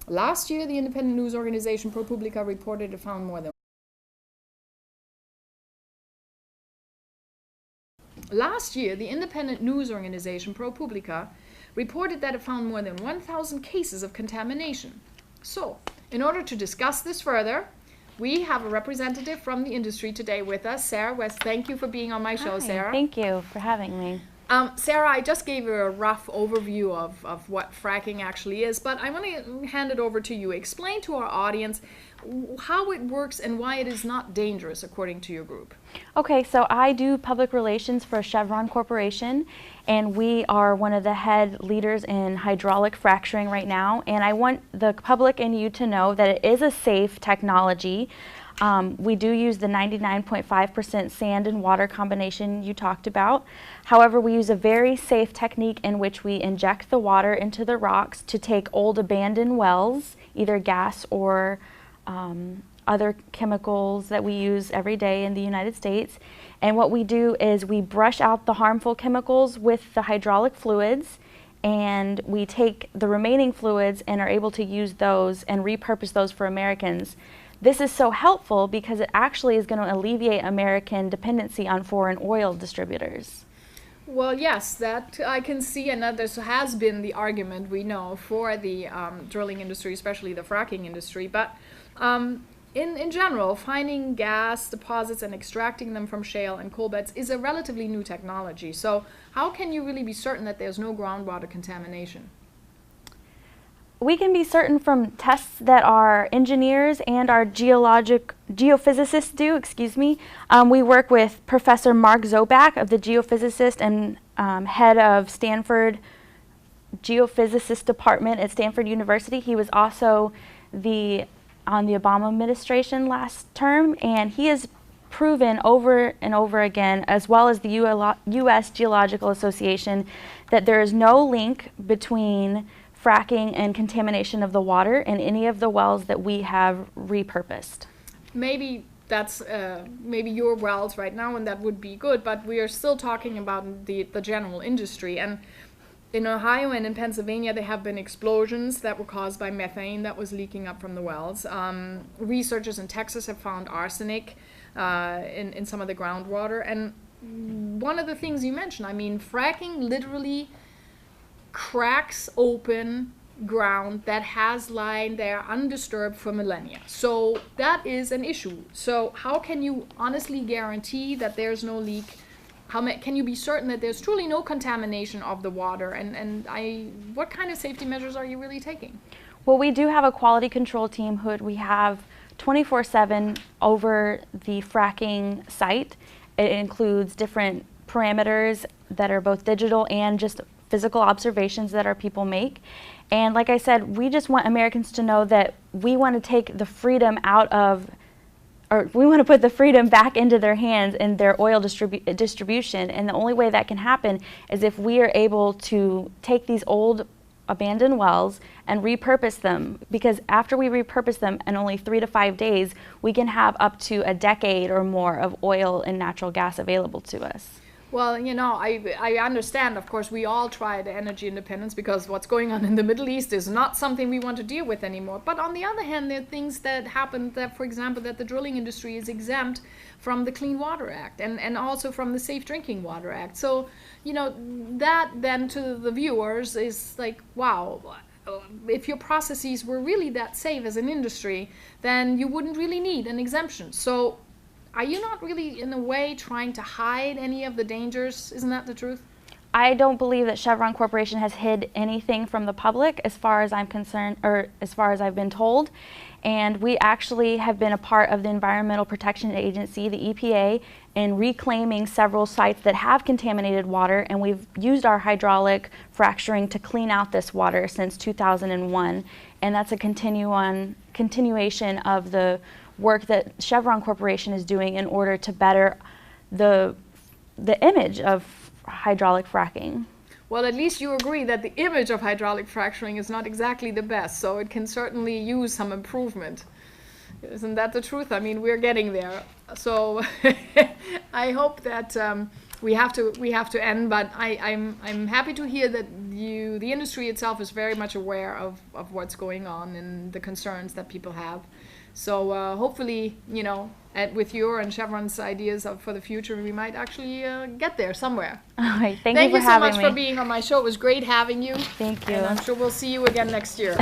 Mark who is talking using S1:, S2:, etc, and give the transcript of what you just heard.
S1: Last year, the independent news organization ProPublica reported it found more than Last year, the independent news organization ProPublica reported that it found more than 1,000 cases of contamination. So, in order to discuss this further, we have a representative from the industry today with us, SWest. Thank you for being on my show,
S2: Hi,
S1: Sarah.
S2: thank you for having me.
S1: Sarah, I just gave you a rough overview of what fracking actually is, but I want to hand it over to you. Explain to our audience how it works and why it is not dangerous according to your group.
S2: Okay, so I do public relations for Chevron Corporation, and we are one of the head leaders in hydraulic fracturing right now, and I want the public and you to know that it is a safe technology. We do use the 99.5% sand and water combination you talked about. However, we use a very safe technique in which we inject the water into the rocks to take old abandoned wells, either gas or other chemicals that we use every day in the United States. And what we do is we brush out the harmful chemicals with the hydraulic fluids, and we take the remaining fluids and are able to use those and repurpose those for Americans. This is so helpful because it actually is going to alleviate American dependency on foreign oil distributors.
S1: Well, yes, that I can see, and that this has been the argument we know for the drilling industry, especially the fracking industry. But in general, finding gas deposits and extracting them from shale and coal beds is a relatively new technology. So how can you really be certain that there's no groundwater contamination?
S2: We can be certain from tests that our engineers and our geophysicists do, We work with Professor Mark Zoback of the geophysicist and head of Stanford Geophysicist Department at Stanford University. He was also on the Obama administration last term, and he has proven over and over again, as well as the U.S. Geological Association, that there is no link between fracking and contamination of the water in any of the wells that we have repurposed.
S1: Maybe that's maybe your wells right now, and that would be good, but we are still talking about the general industry. And in Ohio and in Pennsylvania, there have been explosions that were caused by methane that was leaking up from the wells. Researchers in Texas have found arsenic in some of the groundwater. And one of the things you mentioned, I mean, fracking literally cracks open ground that has lain there undisturbed for millennia. So that is an issue. So how can you honestly guarantee that there's no leak? How can you be certain that there's truly no contamination of the water? And what kind of safety measures are you really taking?
S2: Well, we do have a quality control team who we have 24/7 over the fracking site. It includes different parameters that are both digital and just physical observations that our people make. And like I said, we just want Americans to know that we want to take the freedom out of, or we want to put the freedom back into their hands in their oil distribution. And the only way that can happen is if we are able to take these old abandoned wells and repurpose them, because after we repurpose them in only 3 to 5 days, we can have up to a decade or more of oil and natural gas available to us.
S1: Well, you know, I understand, of course, we all tried energy independence because what's going on in the Middle East is not something we want to deal with anymore. But on the other hand, there are things that happen that, for example, that the drilling industry is exempt from the Clean Water Act and also from the Safe Drinking Water Act. So, you know, that then to the viewers is like, wow, if your processes were really that safe as an industry, then you wouldn't really need an exemption. So are you not really, in a way, trying to hide any of the dangers? Isn't that the truth?
S2: I don't believe that Chevron Corporation has hid anything from the public as far as I'm concerned, or as far as I've been told. And we actually have been a part of the Environmental Protection Agency, the EPA, in reclaiming several sites that have contaminated water, and we've used our hydraulic fracturing to clean out this water since 2001. And that's a continuation of the work that Chevron Corporation is doing in order to better the image of hydraulic fracking.
S1: Well, at least you agree that the image of hydraulic fracturing is not exactly the best, so it can certainly use some improvement. Isn't that the truth? I mean, we're getting there. So I hope that we have to end, but I'm happy to hear that the industry itself is very much aware of what's going on and the concerns that people have. So hopefully, you know, with your and Chevron's ideas for the future, we might actually get there somewhere.
S2: All right, thank
S1: Thank
S2: you
S1: you
S2: for
S1: so
S2: having
S1: much
S2: me.
S1: for being on my show. It was great having you.
S2: Thank you.
S1: And I'm sure we'll see you again next year.